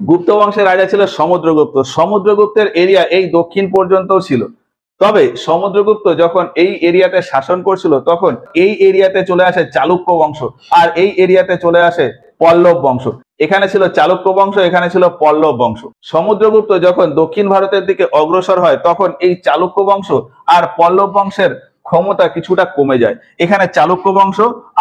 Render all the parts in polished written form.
গুপ্ত বংশের রাজা ছিল সমুদ্রগুপ্ত। সমুদ্রগুপ্তের এরিয়া এই দক্ষিণ পর্যন্তও ছিল। তবে সমুদ্রগুপ্ত যখন এই এরিয়াতে শাসন করছিল তখন এই এরিয়াতে চলে আসে চালুক্য বংশ, আর এই এরিয়াতে চলে আসে পল্লব বংশ। এখানে ছিল চালুক্য বংশ, এখানে ছিল পল্লব বংশ। সমুদ্রগুপ্ত যখন দক্ষিণ ভারতের দিকে অগ্রসর হয় তখন এই চালুক্য বংশ আর পল্লব বংশের ক্ষমতা কিছুটা কমে যায়। এখানে চালুক্য বংশ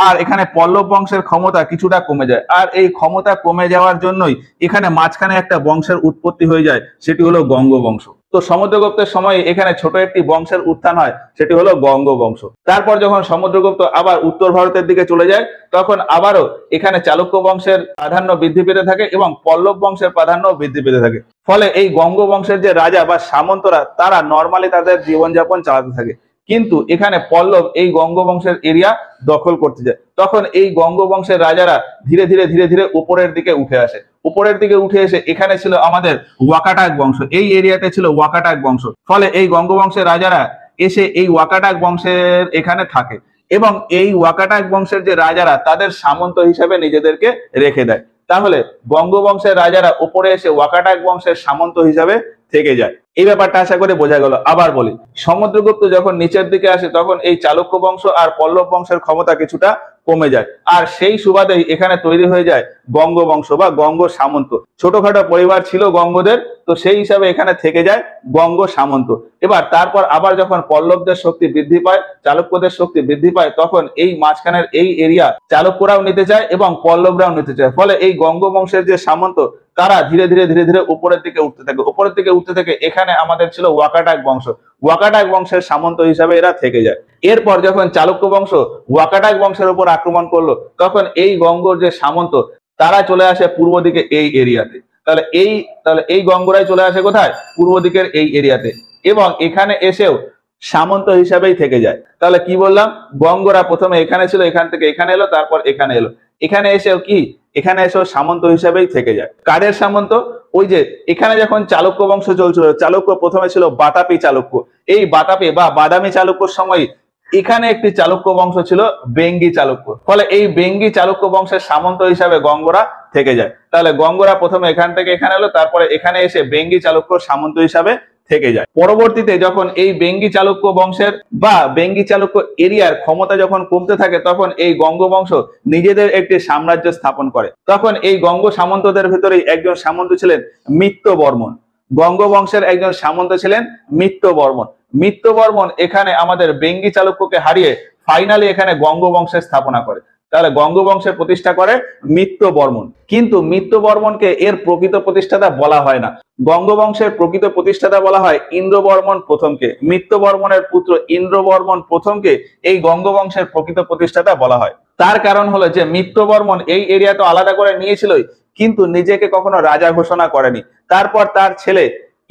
আর এখানে পল্লব বংশের ক্ষমতা কিছুটা কমে যায়, আর এই ক্ষমতা কমে যাওয়ার জন্যই এখানে মাঝখানে একটা বংশের উৎপত্তি হয়ে যায়, সেটি হলো গঙ্গ বংশ। তো সমুদ্রগুপ্তের সময় এখানে ছোট একটি বংশের উত্থান হয়, সেটি হলো গঙ্গ বংশ। তারপর যখন সমুদ্রগুপ্ত আবার উত্তর ভারতের দিকে চলে যায় তখন আবারও এখানে চালুক্য বংশের প্রাধান্য বৃদ্ধি পেতে থাকে এবং পল্লব বংশের প্রাধান্য বৃদ্ধি পেতে থাকে। ফলে এই গঙ্গ বংশের যে রাজা বা সামন্তরা তারা নর্মালি তাদের জীবনযাপন চালাতে থাকে, কিন্তু এখানে পল্লব এই গঙ্গ বংশের এরিয়া দখল করতে যায়। তখন এই গঙ্গ বংশের রাজারা ধীরে ধীরে ধীরে ধীরে উপরের দিকে উঠে আসে। উপরের দিকে উঠে এসে এখানে ছিল আমাদের ওয়াকাটাক বংশ, এই এরিয়াতে ছিল ওয়াকাটাক বংশ। ফলে এই গঙ্গ বংশের রাজারা এসে এই ওয়াকাটাক বংশের এখানে থাকে এবং এই ওয়াকাটাক বংশের যে রাজারা তাদের সামন্ত হিসেবে নিজেদেরকে রেখে দেয়। তাহলে গঙ্গ বংশের রাজারা উপরে এসে ওয়াকাটাক বংশের সামন্ত হিসাবে থেকে যায়। এই ব্যাপারটা আশা করে বোঝা গেল। আবার বলি, সমুদ্রগুপ্ত যখন নিচের দিকে আসে তখন এই চালুক্য বংশ আর পল্লব বংশের ক্ষমতা কিছুটা কমে যায়, আর সেই সুবাদেই এখানে তৈরি হয়ে যায় গঙ্গ বংশ বা গঙ্গ সামন্ত। ছোটখাটো পরিবার ছিল গঙ্গদের, তো সেই হিসাবে এখানে থেকে যায় গঙ্গ সামন্ত। এবার তারপর আবার যখন পল্লবদের শক্তি বৃদ্ধি পায়, চালুক্যদের শক্তি বৃদ্ধি পায়, তখন এই মাঝখানের এই এরিয়া চালুক্যরাও নিতে চায় এবং পল্লবরাও নিতে চায়। ফলে এই গঙ্গ বংশের যে সামন্ত তারা ধীরে ধীরে ধীরে ধীরে উপরের দিকে উঠতে থাকে, উপরের দিকে উঠতে থাকে। এখানে আমাদের ছিল ওয়াকাটাক বংশ, ওয়াকাটাক বংশের সামন্ত হিসাবে এরা থেকে যায়। এরপর যখন চালুক্য বংশ ওয়াকাটাক বংশের উপর আক্রমণ করলো তখন এই গঙ্গর যে সামন্ত তারা চলে আসে পূর্ব দিকে এই এরিয়াতে। তাহলে এই গঙ্গরাই চলে আসে কোথায়? পূর্ব দিকের এই এরিয়াতে, এবং এখানে এসেও সামন্ত হিসাবেই থেকে যায়। তাহলে কি বললাম, গঙ্গরা প্রথমে এখানে ছিল, এখান থেকে এখানে এলো, তারপর এখানে এলো, এখানে এসেও কি এখানে এসেও সামন্ত হিসাবেই থেকে যায়। কাদের সামন্ত? ওই যে এখানে যখন চালুক্য বংশ চলছিল, চালুক্য প্রথমে ছিল বাতাপি চালুক্য। এই বাতাপি বা বাদামি চালুক্যর সময় এখানে একটি চালুক্য বংশ ছিল বেঙ্গি চালুক্য। ফলে এই বেঙ্গি চালুক্য বংশের সামন্ত হিসাবে গঙ্গরা থেকে যায়। তাহলে গঙ্গরা প্রথমে এখান থেকে এখানে এলো, তারপরে এখানে এসে বেঙ্গি চালুক্য সামন্ত হিসাবে থেকে যায়। পরবর্তীতে যখন এই বেঙ্গি চালুক্য বংশের বা বেঙ্গি চালুক্য এরিয়ার ক্ষমতা যখন কমতে থাকে তখন এই গঙ্গ বংশ নিজেদের একটি সাম্রাজ্য স্থাপন করে। তখন এই গঙ্গ সামন্তদের ভিতরেই একজন সামন্ত ছিলেন মিত্র বর্মন। গঙ্গ বংশের একজন সামন্ত ছিলেন মিত্র বর্মন। মিত্র বর্মন এখানে আমাদের বেঙ্গি চালুক্যকে হারিয়ে ফাইনালি এখানে গঙ্গ বংশের স্থাপনা করে। তাহলে গঙ্গ বংশের প্রতিষ্ঠা করে মিত্র বর্মন। কিন্তু মিত্র বর্মনকে এর প্রকৃত প্রতিষ্ঠাতা বলা হয় না। গঙ্গ বংশের প্রকৃত প্রতিষ্ঠাতা বলা হয় ইন্দ্র বর্মন প্রথমকে। মিত্র বর্মনের পুত্র ইন্দ্র বর্মন প্রথমকে এই গঙ্গ বংশের প্রকৃত প্রতিষ্ঠাতা বলা হয়। তার কারণ হলো যে মিত্র বর্মন এই এরিয়া তো আলাদা করে নিয়েছিলই, কিন্তু নিজেকে কখনো রাজা ঘোষণা করেনি। তারপর তার ছেলে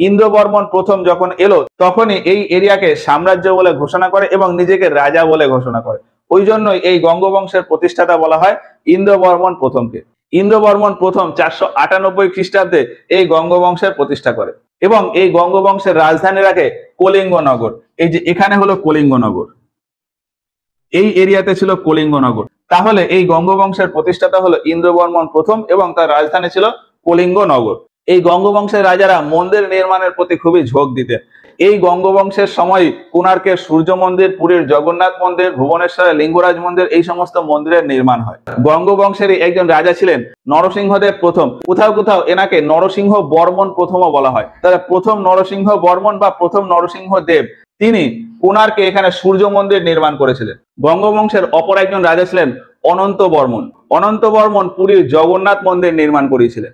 ইন্দ্র বর্মন প্রথম যখন এলো তখনই এই এরিয়াকে সাম্রাজ্য বলে ঘোষণা করে এবং নিজেকে রাজা বলে ঘোষণা করে। ওই জন্যই এই গঙ্গ বংশের প্রতিষ্ঠাতা বলা হয় ইন্দ্র বর্মন প্রথমকে। ইন্দ্র বর্মন প্রথম 498 খ্রিস্টাব্দে এই গঙ্গ বংশের প্রতিষ্ঠা করে এবং এই গঙ্গ বংশের রাজধানী রাখে কলিঙ্গনগর। এই যে এখানে হলো কলিঙ্গনগর, এই এরিয়াতে ছিল কলিঙ্গনগর। তাহলে এই গঙ্গ বংশের প্রতিষ্ঠাতা হলো ইন্দ্র বর্মন প্রথম এবং তার রাজধানী ছিল কলিঙ্গনগর। এই গঙ্গ বংশের রাজারা মন্দির নির্মাণের প্রতি খুবই ঝোঁক দিতেন। এই গঙ্গ বংশের সময় কোণার্কের সূর্য মন্দির, পুরীর জগন্নাথ মন্দির, ভুবনেশ্বরের লিঙ্গরাজ মন্দির, এই সমস্ত মন্দিরের নির্মাণ হয়। গঙ্গ বংশেরই একজন রাজা ছিলেন নরসিংহদেব প্রথম। কোথাও কোথাও এনাকে নরসিংহ বর্মন প্রথমও বলা হয়। তাহলে প্রথম নরসিংহ বর্মন বা প্রথম নরসিংহ দেব তিনি কোণার্কে এখানে সূর্য মন্দির নির্মাণ করেছিলেন। গঙ্গ বংশের অপর একজন রাজা ছিলেন অনন্ত বর্মন। অনন্ত বর্মন পুরীর জগন্নাথ মন্দির নির্মাণ করেছিলেন।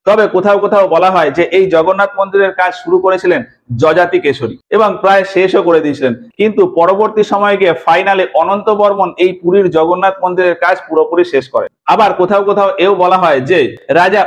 তবে কোথাও কোথাও বলা হয় যে এই জগন্নাথ মন্দিরের কাজ শুরু করেছিলেন যযাতি কেশরী এবং প্রায় শেষও করে দিয়েছিলেন, কিন্তু পরবর্তী সময়ে গিয়ে ফাইনালি অনন্ত বর্মন এই পুরীর জগন্নাথ মন্দিরের কাজ পুরোপুরি শেষ করেন। আবার কোথাও কোথাও এও বলা হয় যে রাজা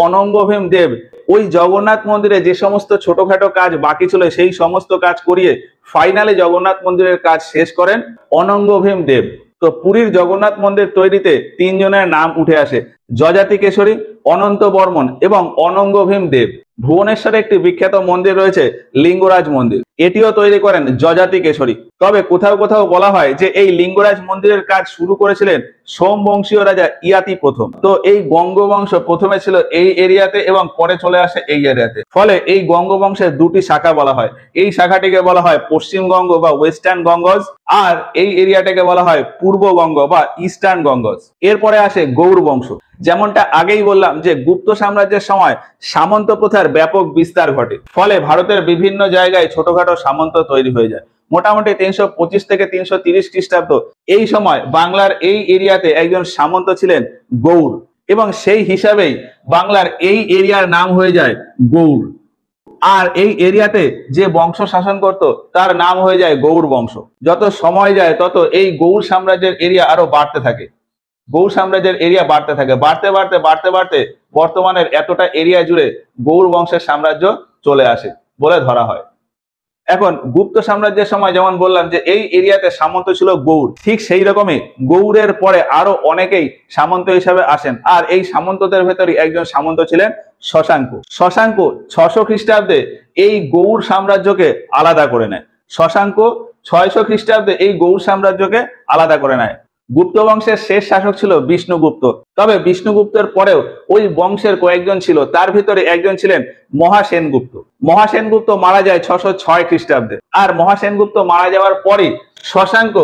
অনঙ্গভীম দেব ওই জগন্নাথ মন্দিরে যে সমস্ত ছোটখাটো কাজ বাকি ছিল সেই সমস্ত কাজ করিয়ে ফাইনালি জগন্নাথ মন্দিরের কাজ শেষ করেন অনঙ্গভীম দেব। তো পুরীর জগন্নাথ মন্দির তৈরিতে তিনজনের নাম উঠে আসে, যযাতি কেশরী, অনন্ত বর্মন এবং অনঙ্গভীম দেব। ভুবনেশ্বরে একটি বিখ্যাত মন্দির রয়েছে লিঙ্গরাজ মন্দির, এটিও তৈরি করেন যজাতি কেশরী। তবে কোথাও কোথাও বলা হয় যে এই লিঙ্গরাজ মন্দিরের কাজ শুরু করেছিলেন সোমবংশীয় রাজা ইয়াতি প্রথম। তো এই গঙ্গবংশ প্রথমে ছিল এই এরিয়াতে এবং পরে চলে আসে এই এরিয়াতে, ফলে এই গঙ্গবংশের দুটি শাখা বলা হয়। এই শাখাটিকে বলা হয় পশ্চিম গঙ্গ বা ওয়েস্টার্ন গঙ্গজ, আর এই এরিয়াটাকে বলা হয় পূর্ব গঙ্গ বা ইস্টার্ন গঙ্গজ। এরপরে আসে গৌড় বংশ। যেমনটা আগেই বললাম যে গুপ্ত সাম্রাজ্যের সময় সামন্ত প্রথার ব্যাপক বিস্তার ঘটে, ফলে ভারতের বিভিন্ন জায়গায় ছোটখাটো সামন্ত তৈরি হয়ে যায়। মোটামুটি 325 থেকে 330 খ্রিস্টাব্দ এই সময় বাংলার এই এরিয়াতে একজন সামন্ত ছিলেন গৌড়, এবং সেই হিসাবেই বাংলার এই এরিয়ার নাম হয়ে যায় গৌড়। আর এই এরিয়াতে যে বংশ শাসন করত তার নাম হয়ে যায় গৌড় বংশ। যত সময় যায় তত এই গৌড় সাম্রাজ্যের এরিয়া আরো বাড়তে থাকে, গৌড় সাম্রাজ্যের এরিয়া বাড়তে থাকে, বাড়তে বাড়তে বাড়তে বাড়তে বর্তমানের এতটা এরিয়া জুড়ে গৌড় বংশের সাম্রাজ্য চলে আসে বলে ধরা হয়। এখন গুপ্ত সাম্রাজ্যের সময় যেমন বললাম যে এই এরিয়াতে সামন্ত ছিল গৌড়, ঠিক সেই রকমই গৌড়ের পরে আরো অনেকেই সামন্ত হিসাবে আসেন, আর এই সামন্তদের ভেতরই একজন সামন্ত ছিলেন শশাঙ্ক। শশাঙ্ক 600 খ্রিস্টাব্দে এই গৌড় সাম্রাজ্যকে আলাদা করে নেয়। শশাঙ্ক 600 খ্রিস্টাব্দে এই গৌড় সাম্রাজ্যকে আলাদা করে নেয়। গুপ্ত বংশের শেষ শাসক ছিল বিষ্ণুগুপ্ত। তবে বিষ্ণুগুপ্তের পরেও ওই বংশের কয়েকজন ছিল, তার ভিতরে একজন ছিলেন মহাসেনগুপ্ত। মহাসেনগুপ্ত মারা যায় 606 খ্রিস্টাব্দে। আর মহাসেনগুপ্ত মারা যাওয়ার পরে শশাঙ্ক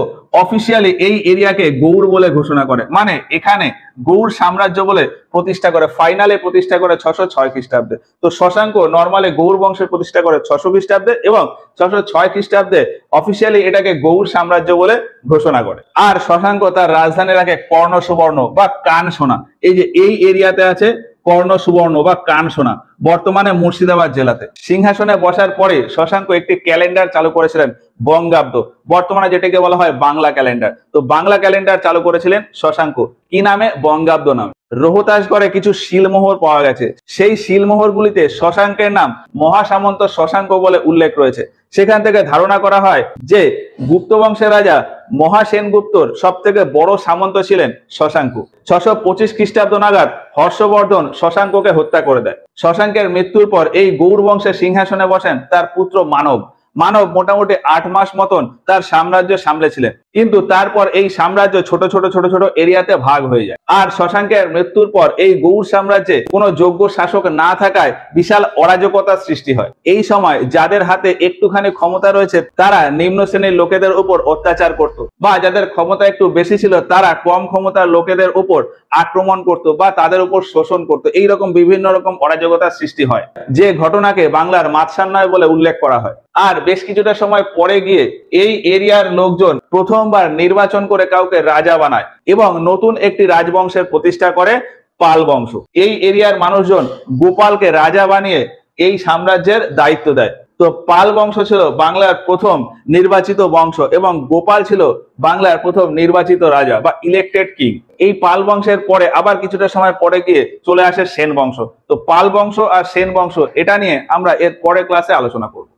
অফিসিয়ালি এই এরিয়াকে গৌড় বলে ঘোষণা করে, মানে এখানে গৌড় সাম্রাজ্য বলে প্রতিষ্ঠা করে, ফাইনালে প্রতিষ্ঠা করে 606 খ্রিস্টাব্দে। তো শশাঙ্ক নর্মালি গৌড় বংশের প্রতিষ্ঠা করে 600 খ্রিস্টাব্দে এবং 606 খ্রিস্টাব্দে অফিসিয়ালি এটাকে গৌড় সাম্রাজ্য বলে ঘোষণা করে। আর শশাঙ্ক তার রাজধানী রাখে কর্ণ সুবর্ণ বা কান সোনা। এই যে এই এরিয়াতে আছে কর্ণ সুবর্ণ বা কান সোনা, বর্তমানে মুর্শিদাবাদ জেলাতে। সিংহাসনে বসার পরে শশাঙ্ক একটি ক্যালেন্ডার চালু করেছিলেন বঙ্গাব্দ, বর্তমানে যেটাকে বলা হয় বাংলা ক্যালেন্ডার। তো বাংলা ক্যালেন্ডার চালু করেছিলেন শশাঙ্ক, কি নামে? বঙ্গাব্দ নামে। রোহতাসগড়ে কিছু শিলমোহর পাওয়া গেছে, সেই শিলমোহরগুলিতে শশাঙ্কের নাম মহাসামন্ত শশাঙ্ক বলে উল্লেখ রয়েছে। সেখান থেকে ধারণা করা হয় যে গুপ্ত বংশের রাজা মহাসেনগুপ্তর সব থেকে বড় সামন্ত ছিলেন শশাঙ্ক। 625 খ্রিস্টাব্দ নাগাদ হর্ষবর্ধন শশাঙ্ককে হত্যা করে দেয়। শশাঙ্কের মৃত্যুর পর এই গৌড় বংশের সিংহাসনে বসেন তার পুত্র মানব। মানব মোটামুটি 8 মাস মতন তার সাম্রাজ্য সামলেছিলেন, কিন্তু তারপর এই সাম্রাজ্য ছোট ছোট ছোট ছোট এরিয়াতে ভাগ হয়ে যায়। আর শশাঙ্কের মৃত্যুর পর এই গৌড় সাম্রাজ্যে কোনো যোগ্য শাসক না থাকায় বিশাল অরাজকতার সৃষ্টি হয়। এই সময় যাদের হাতে একটুখানি ক্ষমতা রয়েছে তারা নিম্ন শ্রেণীর লোকেদের উপর অত্যাচার করত, বা যাদের ক্ষমতা একটু বেশি ছিল তারা কম ক্ষমতার লোকেদের উপর আক্রমণ করত বা তাদের উপর শোষণ করত। এইরকম বিভিন্ন রকম অরাজকতার সৃষ্টি হয়, যে ঘটনাকে বাংলার মাৎসান্যায় বলে উল্লেখ করা হয়। আর বেশ কিছুটা সময় পরে গিয়ে এই এরিয়ার লোকজন প্রথমবার নির্বাচন করে কাউকে রাজা বানায় এবং নতুন একটি রাজবংশের প্রতিষ্ঠা করে পাল বংশ। এই এরিয়ার মানুষজন গোপালকে রাজা বানিয়ে এই সাম্রাজ্যের দায়িত্ব দেয়। তো পাল বংশ ছিল বাংলার প্রথম নির্বাচিত বংশ এবং গোপাল ছিল বাংলার প্রথম নির্বাচিত রাজা বা ইলেক্টেড কিং। এই পাল বংশের পরে আবার কিছুটা সময় পরে গিয়ে চলে আসে সেন বংশ। তো পাল বংশ আর সেন বংশ এটা নিয়ে আমরা এর পরের ক্লাসে আলোচনা করব।